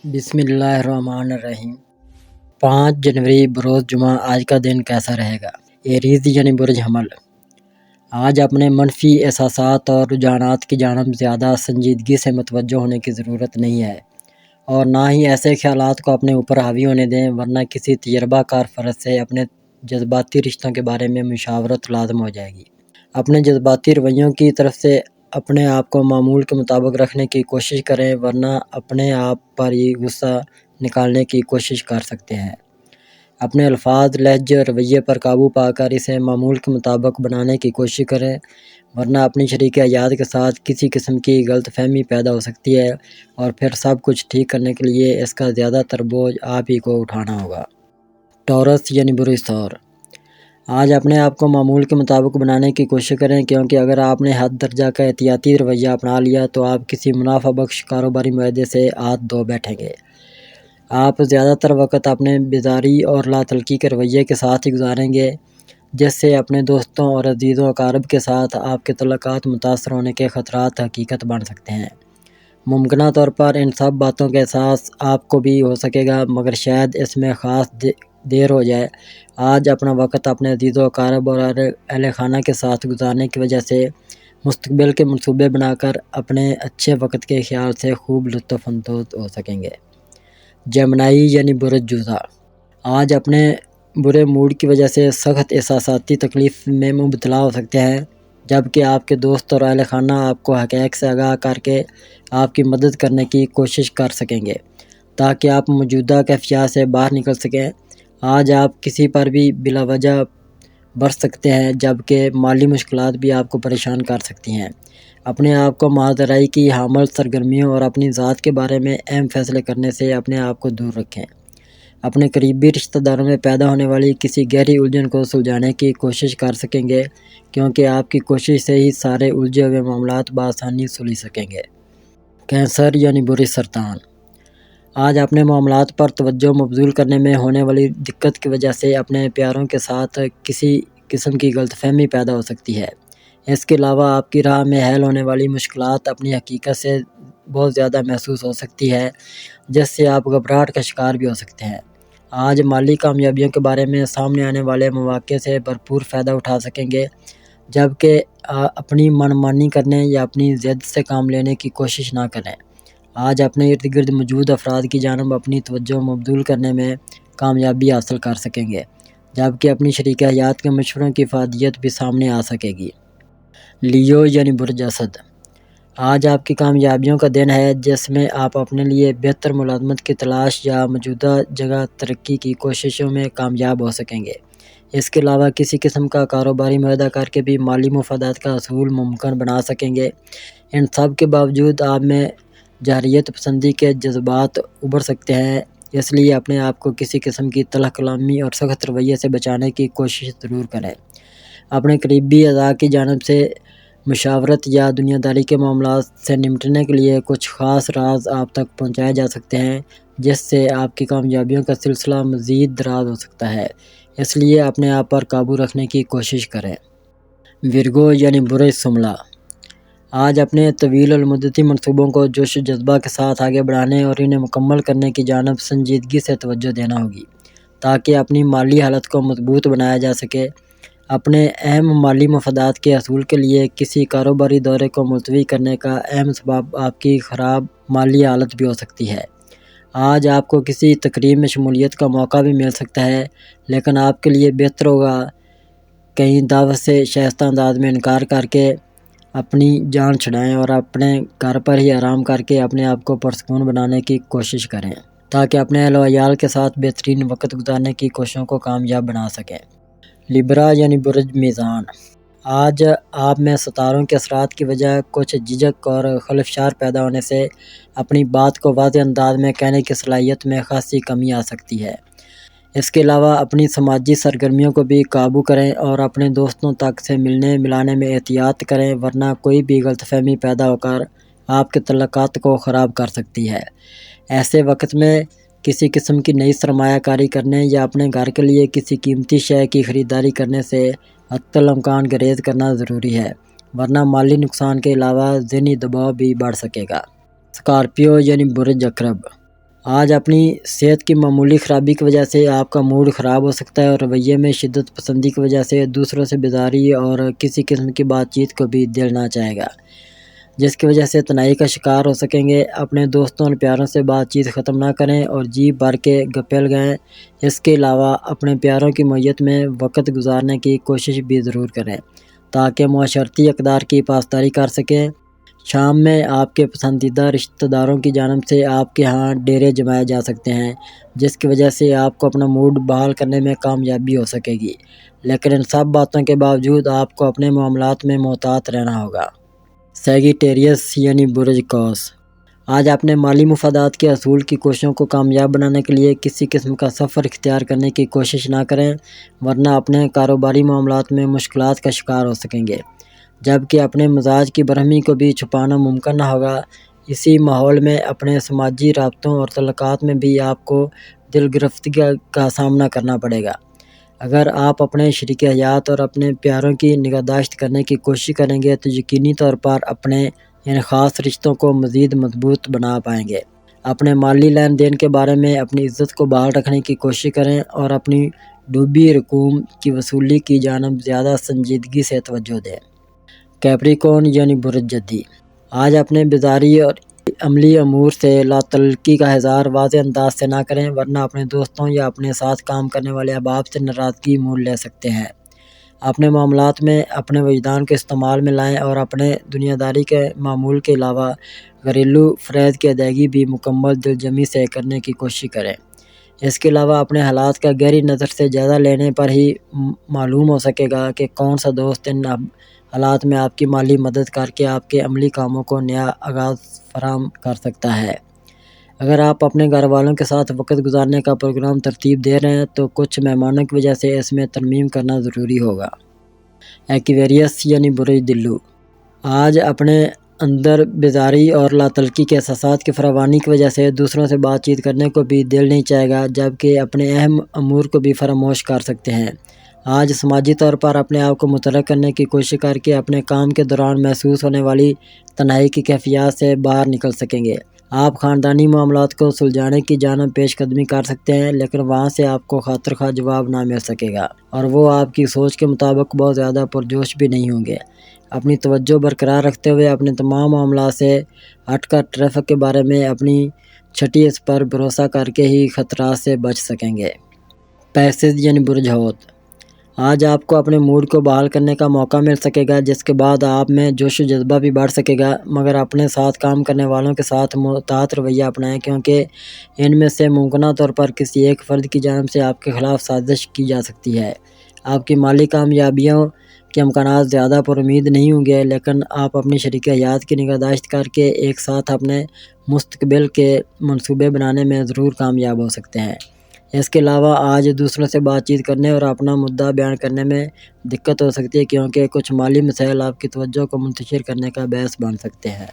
بسم اللہ الرحمن الرحیم۔ 5 جنوری بروز جمعہ آج کا دن کیسا رہے گا؟ ایریز یعنی برج حمل، آج اپنے منفی احساسات اور رجحانات کی جانب زیادہ سنجیدگی سے متوجہ ہونے کی ضرورت نہیں ہے، اور نہ ہی ایسے خیالات کو اپنے اوپر حاوی ہونے دیں، ورنہ کسی تجربہ کار فرد سے اپنے جذباتی رشتوں کے بارے میں مشاورت لازم ہو جائے گی۔ اپنے جذباتی رویوں کی طرف سے اپنے آپ کو معمول کے مطابق رکھنے کی کوشش کریں، ورنہ اپنے آپ پر ہی غصہ نکالنے کی کوشش کر سکتے ہیں۔ اپنے الفاظ، لہجے اور رویے پر قابو پا کر اسے معمول کے مطابق بنانے کی کوشش کریں، ورنہ اپنی شریک حیات کے ساتھ کسی قسم کی غلط فہمی پیدا ہو سکتی ہے، اور پھر سب کچھ ٹھیک کرنے کے لیے اس کا زیادہ تر بوجھ آپ ہی کو اٹھانا ہوگا۔ ٹورس یعنی برج ثور، آج اپنے آپ کو معمول کے مطابق بنانے کی کوشش کریں، کیونکہ اگر آپ نے حد درجہ کا احتیاطی رویہ اپنا لیا تو آپ کسی منافع بخش کاروباری معاہدے سے ہاتھ دھو بیٹھیں گے۔ آپ زیادہ تر وقت اپنے بیزاری اور لا تلقی کے رویے کے ساتھ ہی گزاریں گے، جس سے اپنے دوستوں اور عزیز و اقارب کے ساتھ آپ کے تعلقات متاثر ہونے کے خطرات حقیقت بن سکتے ہیں۔ ممکنہ طور پر ان سب باتوں کا احساس آپ کو بھی ہو سکے گا، مگر شاید اس میں خاص دیر ہو جائے۔ آج اپنا وقت اپنے عزیز و اقارب اور اہل خانہ کے ساتھ گزارنے کی وجہ سے مستقبل کے منصوبے بنا کر اپنے اچھے وقت کے خیال سے خوب لطف اندوز ہو سکیں گے۔ جیمنائی یعنی برج جوزا، آج اپنے برے موڈ کی وجہ سے سخت احساساتی تکلیف میں مبتلا ہو سکتے ہیں، جبکہ آپ کے دوست اور اہل خانہ آپ کو حقائق سے آگاہ کر کے آپ کی مدد کرنے کی کوشش کر سکیں گے تاکہ آپ موجودہ کیفیات سے باہر نکل سکیں۔ آج آپ کسی پر بھی بلا وجہ برس سکتے ہیں، جبکہ مالی مشکلات بھی آپ کو پریشان کر سکتی ہیں۔ اپنے آپ کو ماجرائی کی حامل سرگرمیوں اور اپنی ذات کے بارے میں اہم فیصلے کرنے سے اپنے آپ کو دور رکھیں۔ اپنے قریبی رشتہ داروں میں پیدا ہونے والی کسی گہری الجھن کو سلجھانے کی کوشش کر سکیں گے، کیونکہ آپ کی کوشش سے ہی سارے الجھے ہوئے معاملات بآسانی سلجھ سکیں گے۔ کینسر یعنی برج سرطان، آج اپنے معاملات پر توجہ مبذول کرنے میں ہونے والی دقت کی وجہ سے اپنے پیاروں کے ساتھ کسی قسم کی غلط فہمی پیدا ہو سکتی ہے۔ اس کے علاوہ آپ کی راہ میں حائل ہونے والی مشکلات اپنی حقیقت سے بہت زیادہ محسوس ہو سکتی ہے، جس سے آپ گھبراہٹ کا شکار بھی ہو سکتے ہیں۔ آج مالی کامیابیوں کے بارے میں سامنے آنے والے مواقع سے بھرپور فائدہ اٹھا سکیں گے، جبکہ اپنی من مانی کرنے یا اپنی ضد سے کام لینے کی کوشش نہ کریں۔ آج اپنے ارد گرد موجود افراد کی جانب اپنی توجہ مبذول کرنے میں کامیابی حاصل کر سکیں گے، جبکہ اپنی شریک حیات کے مشوروں کی افادیت بھی سامنے آ سکے گی۔ لیو یعنی برج اسد، آج آپ کی کامیابیوں کا دن ہے، جس میں آپ اپنے لیے بہتر ملازمت کی تلاش یا موجودہ جگہ ترقی کی کوششوں میں کامیاب ہو سکیں گے۔ اس کے علاوہ کسی قسم کا کاروباری معاہدہ کر کے بھی مالی مفادات کا حصول ممکن بنا سکیں گے۔ ان سب کے باوجود آپ میں جارحیت پسندی کے جذبات ابھر سکتے ہیں، اس لیے اپنے آپ کو کسی قسم کی تلخ کلامی اور سخت رویے سے بچانے کی کوشش ضرور کریں۔ اپنے قریبی اعضاء کی جانب سے مشاورت یا دنیا داری کے معاملات سے نمٹنے کے لیے کچھ خاص راز آپ تک پہنچائے جا سکتے ہیں، جس سے آپ کی کامیابیوں کا سلسلہ مزید دراز ہو سکتا ہے، اس لیے اپنے آپ پر قابو رکھنے کی کوشش کریں۔ ورگو یعنی برج سملہ، آج اپنے طویل المدتی منصوبوں کو جوش و جذبہ کے ساتھ آگے بڑھانے اور انہیں مکمل کرنے کی جانب سنجیدگی سے توجہ دینا ہوگی، تاکہ اپنی مالی حالت کو مضبوط بنایا جا سکے۔ اپنے اہم مالی مفادات کے حصول کے لیے کسی کاروباری دورے کو ملتوی کرنے کا اہم سبب آپ کی خراب مالی حالت بھی ہو سکتی ہے۔ آج آپ کو کسی تقریب میں شمولیت کا موقع بھی مل سکتا ہے، لیکن آپ کے لیے بہتر ہوگا کہیں دعوت سے شائستہ انداز میں انکار کر کے اپنی جان چھڑائیں اور اپنے گھر پر ہی آرام کر کے اپنے آپ کو پرسکون بنانے کی کوشش کریں، تاکہ اپنے اہل و عیال کے ساتھ بہترین وقت گزارنے کی کوششوں کو کامیاب بنا سکیں۔ لیبرا یعنی برج میزان، آج آپ میں ستاروں کے اثرات کی وجہ کچھ جھجک اور خلفشار پیدا ہونے سے اپنی بات کو واضح انداز میں کہنے کی صلاحیت میں خاصی کمی آ سکتی ہے۔ اس کے علاوہ اپنی سماجی سرگرمیوں کو بھی قابو کریں اور اپنے دوستوں تک سے ملنے ملانے میں احتیاط کریں، ورنہ کوئی بھی غلط فہمی پیدا ہو کر آپ کے تعلقات کو خراب کر سکتی ہے۔ ایسے وقت میں کسی قسم کی نئی سرمایہ کاری کرنے یا اپنے گھر کے لیے کسی قیمتی شے کی خریداری کرنے سے حتی الامکان گریز کرنا ضروری ہے، ورنہ مالی نقصان کے علاوہ ذہنی دباؤ بھی بڑھ سکے گا۔ اسکارپیو یعنی برج عقرب، آج اپنی صحت کی معمولی خرابی کی وجہ سے آپ کا موڈ خراب ہو سکتا ہے اور رویے میں شدت پسندی کی وجہ سے دوسروں سے بیزاری اور کسی قسم کی بات چیت کو بھی دل نہ چاہے گا، جس کی وجہ سے تنہائی کا شکار ہو سکیں گے۔ اپنے دوستوں اور پیاروں سے بات چیت ختم نہ کریں اور جی بھر کے گپے لگائیں۔ اس کے علاوہ اپنے پیاروں کی معیت میں وقت گزارنے کی کوشش بھی ضرور کریں تاکہ معاشرتی اقدار کی پاسداری کر سکیں۔ شام میں آپ کے پسندیدہ رشتہ داروں کی جانب سے آپ کے ہاں ڈیرے جمائے جا سکتے ہیں، جس کی وجہ سے آپ کو اپنا موڈ بحال کرنے میں کامیابی ہو سکے گی، لیکن ان سب باتوں کے باوجود آپ کو اپنے معاملات میں محتاط رہنا ہوگا۔ سیگیٹیریس یعنی برج قوس، آج اپنے مالی مفادات کے حصول کی کوششوں کو کامیاب بنانے کے لیے کسی قسم کا سفر اختیار کرنے کی کوشش نہ کریں، ورنہ اپنے کاروباری معاملات میں مشکلات کا شکار ہو سکیں گے، جبکہ اپنے مزاج کی برہمی کو بھی چھپانا ممکن نہ ہوگا۔ اسی ماحول میں اپنے سماجی رابطوں اور تعلقات میں بھی آپ کو دل گرفتگی کا سامنا کرنا پڑے گا۔ اگر آپ اپنے شریک حیات اور اپنے پیاروں کی نگہداشت کرنے کی کوشش کریں گے تو یقینی طور پر اپنے خاص رشتوں کو مزید مضبوط بنا پائیں گے۔ اپنے مالی لین دین کے بارے میں اپنی عزت کو بحال رکھنے کی کوشش کریں اور اپنی ڈوبی رقوم کی وصولی کی جانب زیادہ سنجیدگی سے توجہ دیں۔ کیپریکون یعنی برج جدی، آج اپنے بیزاری اور عملی امور سے لا تعلقی کا اظہار واضح انداز سے نہ کریں، ورنہ اپنے دوستوں یا اپنے ساتھ کام کرنے والے احباب سے ناراضگی مول لے سکتے ہیں۔ اپنے معاملات میں اپنے وجدان کے استعمال میں لائیں اور اپنے دنیا داری کے معمول کے علاوہ گھریلو فرائض کی ادائیگی بھی مکمل دلجمی سے کرنے کی کوشش کریں۔ اس کے علاوہ اپنے حالات کا گہری نظر سے جائزہ لینے پر ہی معلوم ہو سکے گا کہ کون سا دوست ان حالات میں آپ کی مالی مدد کر کے آپ کے عملی کاموں کو نیا آغاز فراہم کر سکتا ہے۔ اگر آپ اپنے گھر والوں کے ساتھ وقت گزارنے کا پروگرام ترتیب دے رہے ہیں تو کچھ مہمانوں کی وجہ سے اس میں ترمیم کرنا ضروری ہوگا۔ ایکویریس یعنی برج دلو، آج اپنے اندر بیزاری اور لا تعلقی کے احساسات کی فراوانی کی وجہ سے دوسروں سے بات چیت کرنے کو بھی دل نہیں چاہے گا، جبکہ اپنے اہم امور کو بھی فراموش کر سکتے ہیں۔ آج سماجی طور پر اپنے آپ کو متحرک کرنے کی کوشش کر کے اپنے کام کے دوران محسوس ہونے والی تنہائی کی کیفیات سے باہر نکل سکیں گے۔ آپ خاندانی معاملات کو سلجھانے کی جانب پیش قدمی کر سکتے ہیں، لیکن وہاں سے آپ کو خاطر خواہ جواب نہ مل سکے گا اور وہ آپ کی سوچ کے مطابق بہت زیادہ پرجوش بھی نہیں ہوں گے۔ اپنی توجہ برقرار رکھتے ہوئے اپنے تمام معاملات سے ہٹ کر ٹریفک کے بارے میں اپنی چھٹی اس پر بھروسہ کر کے ہی خطرات سے بچ سکیں گے۔ پیسز یعنی برج حوت، آج آپ کو اپنے موڈ کو بحال کرنے کا موقع مل سکے گا، جس کے بعد آپ میں جوش و جذبہ بھی بڑھ سکے گا، مگر اپنے ساتھ کام کرنے والوں کے ساتھ محتاط رویہ اپنائیں، کیونکہ ان میں سے ممکنہ طور پر کسی ایک فرد کی جانب سے آپ کے خلاف سازش کی جا سکتی ہے۔ آپ کی مالی کامیابیوں کے امکانات زیادہ پر امید نہیں ہوں گے، لیکن آپ اپنی شریک حیات کی نگہداشت کر کے ایک ساتھ اپنے مستقبل کے منصوبے بنانے میں ضرور کامیاب ہو سکتے ہیں۔ اس کے علاوہ آج دوسروں سے بات چیت کرنے اور اپنا مدعا بیان کرنے میں دقت ہو سکتی ہے، کیونکہ کچھ مالی مسائل آپ کی توجہ کو منتشر کرنے کا باعث بن سکتے ہیں۔